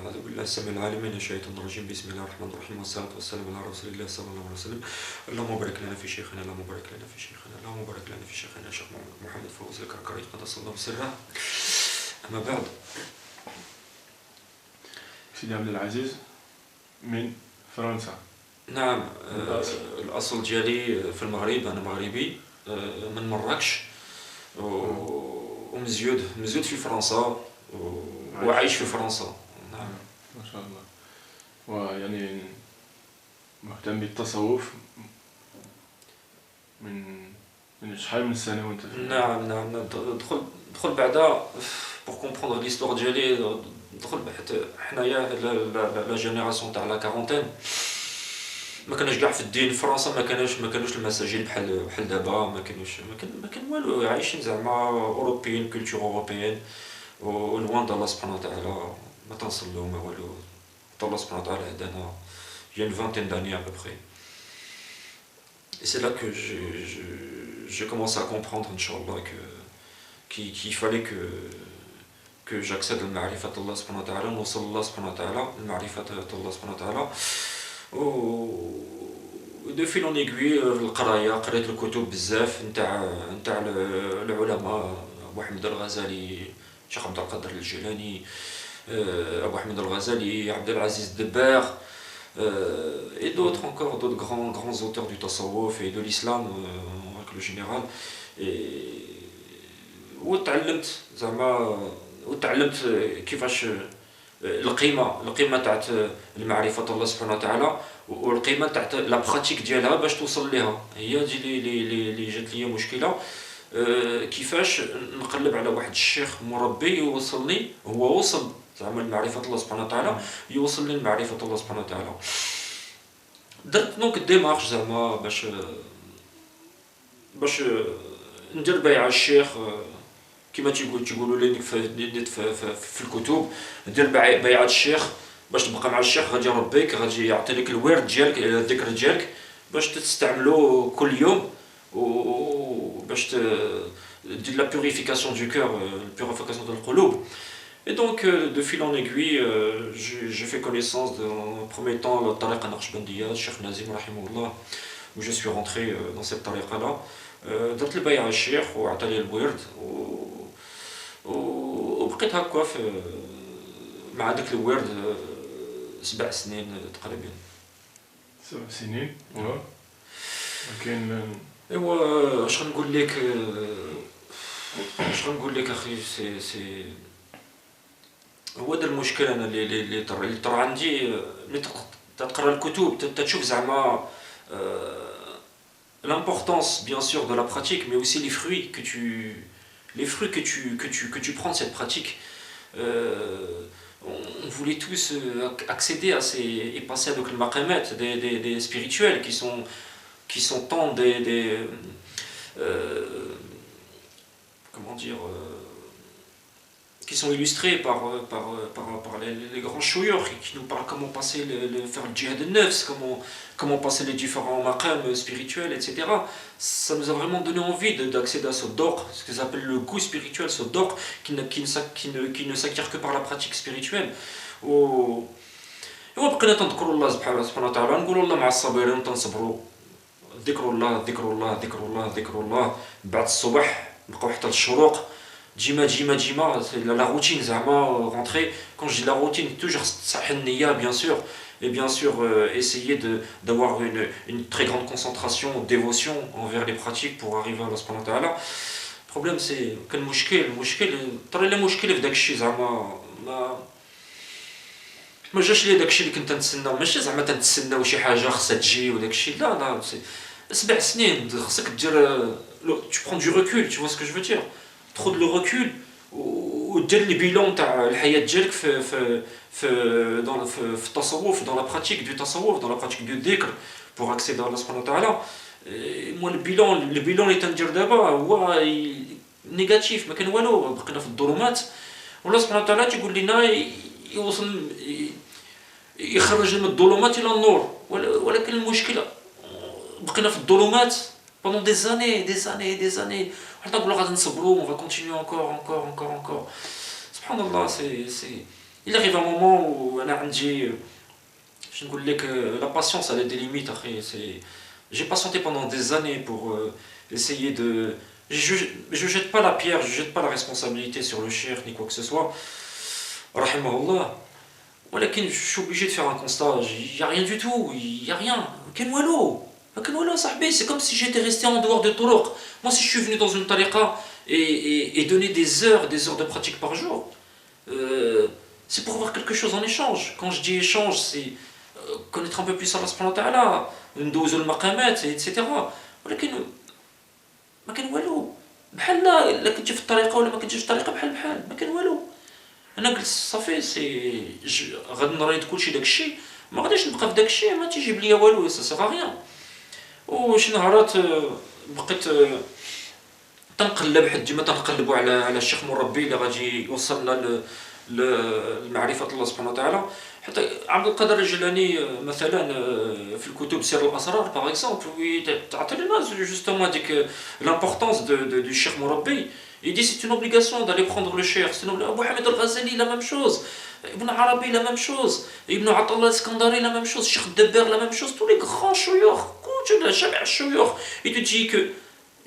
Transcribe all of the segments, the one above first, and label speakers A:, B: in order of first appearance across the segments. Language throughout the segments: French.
A: أعوذ بالله السميع العليم من الشيطان الرجيم بسم الله الرحمن الرحيم والصلاة والسلام على رسول الله صلى الله عليه وسلم اللهم بارك لنا في شيخنا اللهم بارك لنا في شيخنا اللهم بارك لنا في شيخنا الشيخ محمد فوز الكركري قدس الله سره. أما بعد.
B: سيدي عبد العزيز من فرنسا.
A: نعم. الأصل ديالي في المغرب، أنا مغربي من مراكش ومزيود في فرنسا وعايش في فرنسا. نعم
B: ما شاء الله. ويعني مهتم بالتصوف من شحال من سنة وانت في
A: نعم دخل بعدا pour comprendre l'histoire ديالي دخل حتى حنايا لا جينيراسيون تاع لا كارونتين ما كانش كاع في الدين في فرنسا، ما كانوش المساجد بحال دابا، ما كان والو، عايشين زعما اوروبيين كولتور اوروبيين ولوان الله سبحانه وتعالى ما تنصلوا ما والو. الله سبحانه وتعالى هدانا il y a une vingtaine d'années à peu près. Et c'est là que j'ai commencé à comprendre, Inch'Allah, qu'il fallait que j'accède à المعرفة الله سبحانه وتعالى، نوصل الله سبحانه وتعالى، المعرفة الله سبحانه وتعالى. ودو فيل اون ايغوي القرايه، قريت الكتب بزاف نتاع العلماء، ابو حميد الغزالي، شيخ عبد القادر الجيلاني، ابو حميد الغزالي، عبد العزيز الدباغ et d'autres encore, d'autres grands auteurs du tasawwuf et de l'islam en règle générale. وتعلمت كيفاش القيمه تاعت المعرفه الله سبحانه وتعالى والقيمه تاعت لا براتيك ديالها باش توصل ليها. هي دي اللي جات لي مشكله، كيفاش نقلب على واحد الشيخ مربي يوصلني، هو وصل زعما لمعرفه الله سبحانه وتعالى، يوصل لي لمعرفه الله سبحانه وتعالى. درت دونك ديمارش زعما باش ندير بيعه الشيخ كما تيقولوا لي في الكتب، دير بيعه الشيخ باش تبقى مع الشيخ، غادي يربيك، غادي يعطي لك الورد ديالك، الذكر ديالك باش تستعملو كل يوم، وباش دير لا purification du cœur, la purification de القلوب. Et donc de fil en aiguille, j'ai fait connaissance en premier temps la tariqa naqshbandiyya, Cheikh Nazim rahimahullah, où je suis rentré dans cette tariqa là. درت البيعه الشيخ وعطاني الورد وبقيت هكا مع داك الورد 7 سنين تقريبا.
B: 7 سنين ولكن
A: ايوا اش غنقول لك اخي، سي هو هذا المشكل انا اللي طرا عندي. ملي تقرا الكتب تشوف زعما l'importance bien sûr de la pratique, mais aussi les fruits que tu prends de cette pratique. On voulait tous accéder à ces et passer avec le maqamat des spirituels qui sont tant comment dire, qui sont illustrés par les grands chouyours qui nous parlent comment passer faire le djihad al-nafs, comment passer les différents maqams spirituels, etc. Ça nous a vraiment donné envie d'accéder à ce dor, ce qu'ils appellent le goût spirituel, ce dor qui ne s'acquiert que par la pratique spirituelle. وبقينا تنذكروا الله سبحانه وتعالى، نقولوا الله مع الصابرين تنصبروا، ذكر الله ذكر الله ذكر الله ذكر الله، بعد الصبح نبقاو حتى الشروق، ديما la routine زعما rentrer. Quand je dis la routine, toujours صح النية bien sûr, et bien sûr essayer d'avoir une très grande concentration, dévotion envers les pratiques pour arriver à Allah subhanahu wa ta'ala. Le problème c'est كان المشكل طرا لي مشكل في داك الشيء زعما ما جاش لي داك الشيء اللي كنت نتسنى، ماشي زعما تنتسناو شي حاجه خصها تجي وداك الشيء، لا 7 سنين خصك دير tu prends du recul, tu vois ce que je veux dire, trop de le recul ودير لي بيلون تاع الحياه ديالك في التصوف، dans la pratique du tasawwuf, dans la pratique du dhikr pour accéder à Allah subhanahu wa ta'ala. moi le bilan اللي تندير دابا هو نيجاتيف، ما كان والو، بقينا في الظلمات والله سبحانه وتعالى تيقول لنا يوصل يخرج من الظلمات الى النور، ولكن المشكله بقينا في الظلمات pendant des années. حتى نقولوا غادي نصبروا، on va continuer encore. Subhanallah, c'est il arrive un moment où انا عندي je نقول لك la patience elle a des limites après c'est j'ai patienté pendant des années pour essayer de je jette pas la pierre, je jette pas la responsabilité sur le cheikh ni quoi que ce soit rahimahullah. ولكن je suis obligé de faire un constat, il y a rien du tout, il y a rien. كان والو ما كان والو صاحبي, c'est comme si j'étais resté en dehors de Toroq. Moi si je suis venu dans une tariqa et donner des heures de pratique par jour, c'est pour avoir quelque chose en échange. Quand je dis échange, c'est connaître un peu plus Allah subhanahu wa ta'ala, ندوزو المقامات, etc. ولكن ما كان والو. بحال لا كنتي في الطريقه ولا ما كنتيش في الطريقه بحال ما كان والو. انا قلت صافي سي غادي نريد كلشي داكشي, ما غاديش نبقى في داكشي ما تيجيب ليا والو, سا سيغ غيان. وشي نهارات بقيت تنقلب حد ديما تنقلبوا على الشيخ مربي اللي غادي يوصلنا لمعرفه الله سبحانه وتعالى. حتى عبد القادر الجيلاني مثلا في الكتب سير الاسرار باغ اكزومبل تعطي لنا جوستومون هذيك l'importance du cheikh مربي. Il dit c'est une obligation d'aller prendre le cheikh. Abu Hamid al-Ghazali la même chose, Ibn Arabi la même chose, Ibn Atallah al-Iskandari la même chose, Cheikh Dabber la même chose, tous les grands chouyours, jamais un chouyour. Il te dit que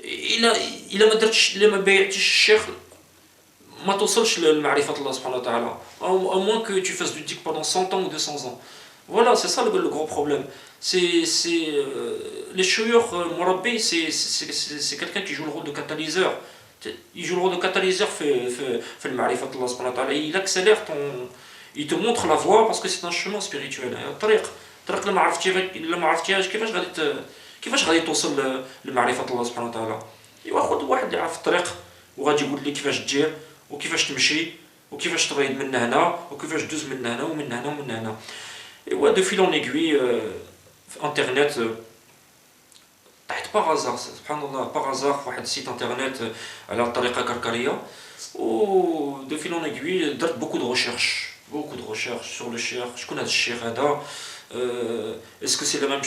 A: il a ما درتش ما بايعتش الشيخ ما توصلش لمعرفة الله سبحانه وتعالى, à moins que tu fasses du dik pendant 100 ans ou 200 ans. Voilà, c'est ça le gros problème. Les chouyours Mourabbi, c'est quelqu'un qui joue le rôle de catalyseur. Il joue le rôle de catalyseur fait le معرفة الله سبحانه وتعالى. Il accélère il te montre la voie parce que c'est un chemin spirituel. الطريق إلا ما عرفتيهاش كيفاش غادي توصل لمعرفة الله سبحانه وتعالى. ايوا خذ واحد اللي عارف الطريق وغادي يقول لك كيفاش دير وكيفاش تمشي وكيفاش تريد من هنا وكيفاش دوز من هنا ومن هنا ومن هنا. ايوا دو فيل اون ايغوي في انترنت طحت باغ هازار سبحان الله باغ هازار في واحد السيت انترنت على الطريقه كركريه, و دو فيل اون ايغوي درت بوكو دو ريشيرش sur le cheikh. شكون هذا الشيخ هذا, est-ce que c'est la même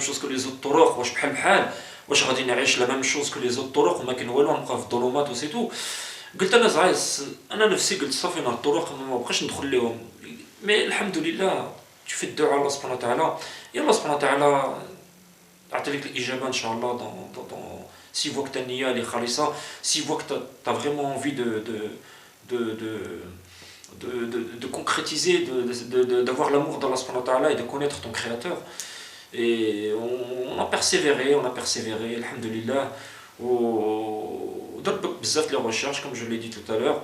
A: chose que les autres طرق, واش بحال واش غادي نعيش la même chose que les autres طرق وما كاين والو نبقى في الظلمات وسي تو. قلت انا زعيس انا نفسي قلت صافي انا الطرق ما بقاش ندخل لهم, مي الحمد لله تفي الدعاء الله سبحانه وتعالى, يا الله سبحانه وتعالى أعطي لك الإجابة إن شاء الله si voit que ta niya elle est khalisa, si voit que t'as vraiment envie de concrétiser, d'avoir l'amour d'Allah subhanahu wa ta'ala et de connaître ton créateur. Et on a persévéré, alhamdulillah. D'autres بزاف les recherches, comme je l'ai dit tout à l'heure,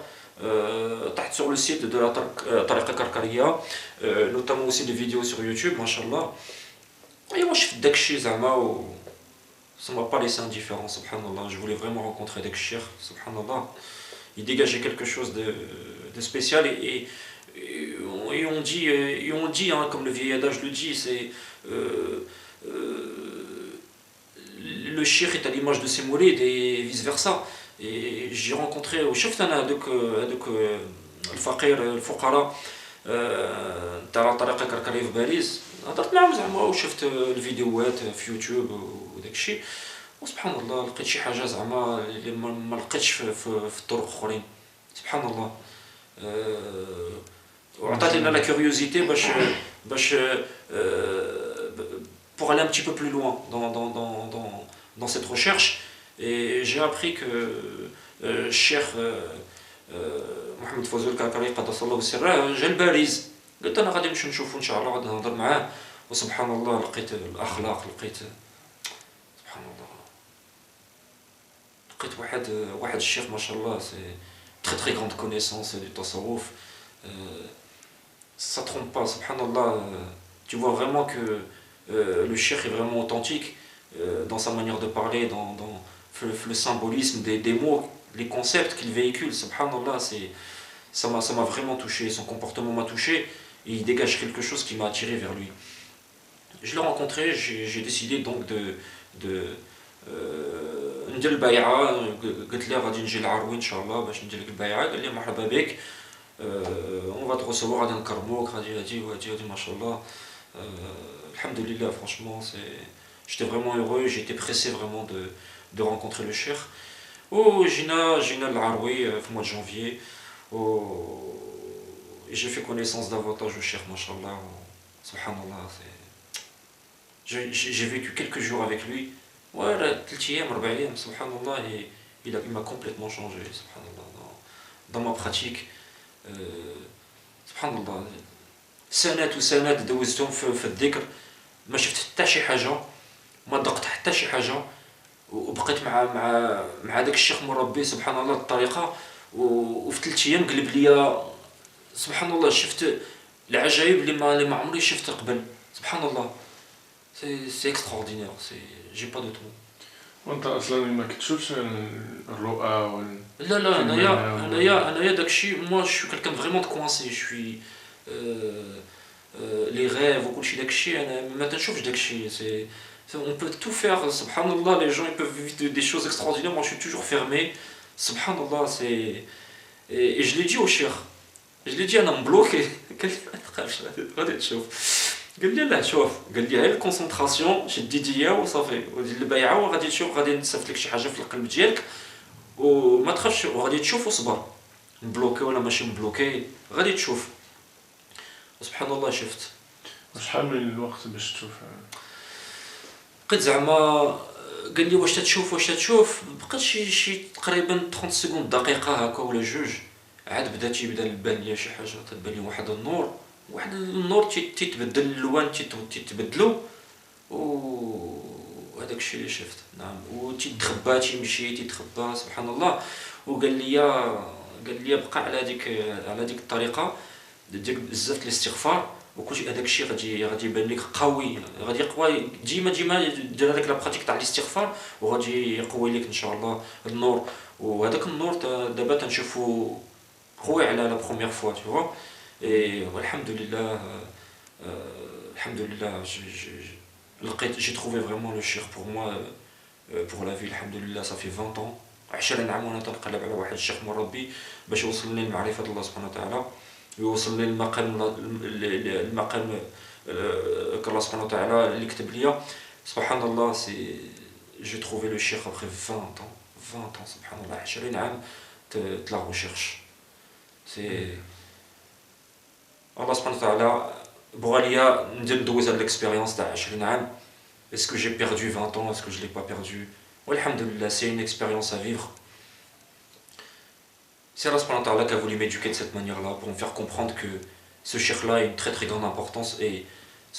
A: sur le site de la Tariqa Karkaria, notamment aussi des vidéos sur YouTube, mashallah. Et moi je fais dakshi zama, ça ne m'a pas laissé indifférent, subhanallah. Je voulais vraiment rencontrer Dakshir, subhanallah. Il dégageait quelque chose de spécial et on dit hein, comme le vieil adage le dit, c'est le shir est à l'image de ses mourides et vice versa. Et j'ai rencontré au chef الفقير الفقراء تاع الطريقه كركريه في باريس, هضرت معاهم زعما وشفت الفيديوهات في يوتيوب وداك الشيء, وسبحان الله لقيت شي حاجه زعما اللي ما لقيتش في الطرق اخرين, سبحان الله. وعطات لنا لا كيوريوزيتي باش pour aller un petit peu plus loin dans cette recherche. Et j'ai appris que Cheikh محمد فوزي الكركري قدس الله سره جا لباريس. قلت انا غادي نمشي نشوفو ان شاء الله, غادي نهضر معاه. وسبحان الله لقيت الاخلاق, لقيت سبحان الله لقيت واحد الشيخ ما شاء الله, سي très très grande connaissance du tasawwuf. Ça trompe pas, subhanallah. Tu vois vraiment que le cheikh est vraiment authentique dans sa manière de parler, dans le symbolisme des mots, les concepts qu'il véhicule, subhanallah. Ça m'a vraiment touché, son comportement m'a touché, et il dégage quelque chose qui m'a attiré vers lui. Je l'ai rencontré, j'ai décidé donc ندير البيعة. قلت له غادي نجي للعروي ان شاء الله باش ندير لك البيعة. قال لي مرحبا بك, on va te recevoir, غادي نكرموك, غادي ما شاء الله. Alhamdulillah, franchement, j'étais vraiment heureux, j'étais pressé vraiment de rencontrer le cheikh. جينا العروي في mois de janvier, Et j'ai fait connaissance davantage au Cheikh, mashallah. Subhanallah. J'ai vécu quelques jours avec lui. Ouais, là, 3 أيام 4 أيام, subhanallah, et il m'a complètement changé, subhanallah, dans ma pratique. سبحان الله سنوات وسنوات دوزتهم في الذكر ما شفت حتى شي حاجه ما ذقت حتى شي حاجه وبقيت مع داك الشيخ مربي سبحان الله الطريقه وفي 3 أيام قلب ليا سبحان الله شفت العجائب اللي ما عمري شفت قبل سبحان الله سي اكستراوردينير سي جي با دو تو
B: وانت اصلا ما كتشوفش الرؤى
A: لا لا انايا داكشي moi je suis quelqu'un vraiment de coincé je suis les rêves وكلشي داكشي انا ما تنشوفش داكشي سي on peut tout faire subhanallah les gens ils peuvent vivre des choses extraordinaires moi je suis toujours fermé subhanallah c'est et je l'ai dit au cheikh je l'ai dit انا مبلوكي قال لي ما تخافش غادي تشوف قال لي لا شوف قال لي غير الكونسونطراسيون شد يديا وصافي ودير البيعه وغادي تشوف غادي نصيفط لك شي حاجه في القلب ديالك وما تخافش وغادي تشوف وصبر مبلوكي ولا ماشي مبلوكي غادي تشوف سبحان الله شفت
B: وشحال من الوقت باش تشوف
A: بقيت زعما قال لي واش تشوف بقيت شي تقريبا 30 سكوند دقيقه هكا ولا جوج عاد بدا يبان ليا شي حاجه تبان لي واحد النور تيتبدل الالوان تيتبدلوا وهذاك الشيء اللي شفت نعم وتيتخبى تيمشي تيتخبى سبحان الله وقال لي بقى على ديك الطريقه ديك بزاف الاستغفار وكلشي هذاك الشيء غادي يبان لك قوي غادي يقوى ديما دير هذاك لا براتيك تاع الاستغفار وغادي يقوي لك ان شاء الله النور وهذاك النور دابا تنشوفو قوي على لا بروميير فوا tu vois et alhamdoulilah alhamdoulilah j'ai trouvé vraiment le cheikh pour moi pour la vie alhamdoulilah ça fait 20 ans 10 عام وانا تنقلب على واحد الشيخ مربي باش يوصلني لمعرفه الله سبحانه وتعالى ويوصلني المقام الله سبحانه وتعالى اللي كتب ليا سبحان الله سي j'ai trouvé le cheikh après 20 ans سبحان الله 20 عام de la recherche c'est Allah subhanahu wa ta'ala بغى ليا ندوز هاد l'expérience تاع 20 عام est-ce que j'ai perdu 20 ans est-ce que je l'ai pas perdu walhamdulillah c'est une expérience à vivre c'est Allah subhanahu wa ta'ala qui a voulu m'éduquer de cette manière-là pour me faire comprendre que ce cheikh là a une très très grande importance et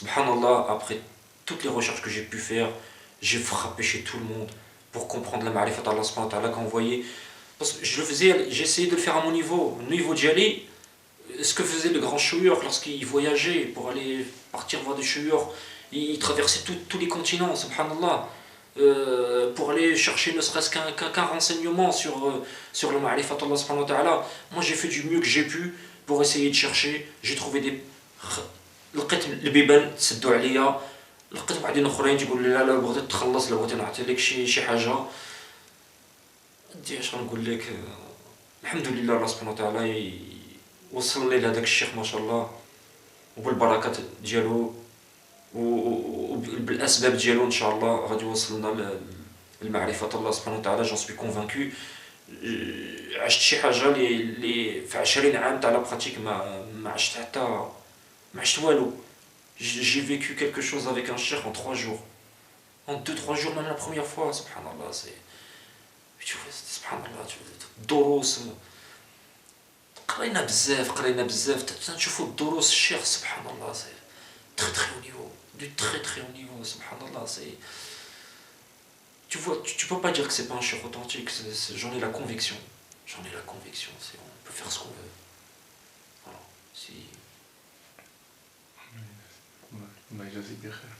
A: subhanallah après toutes les recherches que j'ai pu faire j'ai frappé chez tout le monde pour comprendre la ma'rifat Allah subhanahu wa ta'ala quand vous voyez parce que j'essayais de le faire à mon niveau d'Yali ce que faisaient les grands chouïeurs lorsqu'ils voyageaient pour aller partir voir des chouïeurs ils traversaient tous les continents subhanallah pour aller chercher ne serait-ce qu'un renseignement sur le ma'rifat Allah subhanahu wa ta'ala moi j'ai fait du mieux que j'ai pu pour essayer de chercher j'ai trouvé des لقيت البيبان تسدوا عليا لقيت بعدين اخرين تيقول لي لا بغيت تخلص لا بغيت نعطي لك شي حاجه اش غنقول لك الحمد لله الله سبحانه وتعالى وصلني لهذاك الشيخ ما شاء الله وبالبركات ديالو وبالاسباب ديالو ان شاء الله غادي يوصلنا لمعرفه الله سبحانه وتعالى جون سوي كونفانكو عشت شي حاجه اللي في 20 عام تاع لا براتيك ما عشت حتى ما عشت والو j'ai vécu quelque chose avec un cheikh en 3 jours en 2-3 jours même la première fois subhanallah c'est tu vois subhanallah الدروس قرينا بزاف تنشوفوا الدروس الشيخ سبحان الله سي très très haut niveau du très haut niveau subhanallah c'est tu peux pas dire que c'est pas un cheikh authentique j'en ai la conviction c'est on peut faire ce qu'on veut voilà si
B: الله يجازيك بخير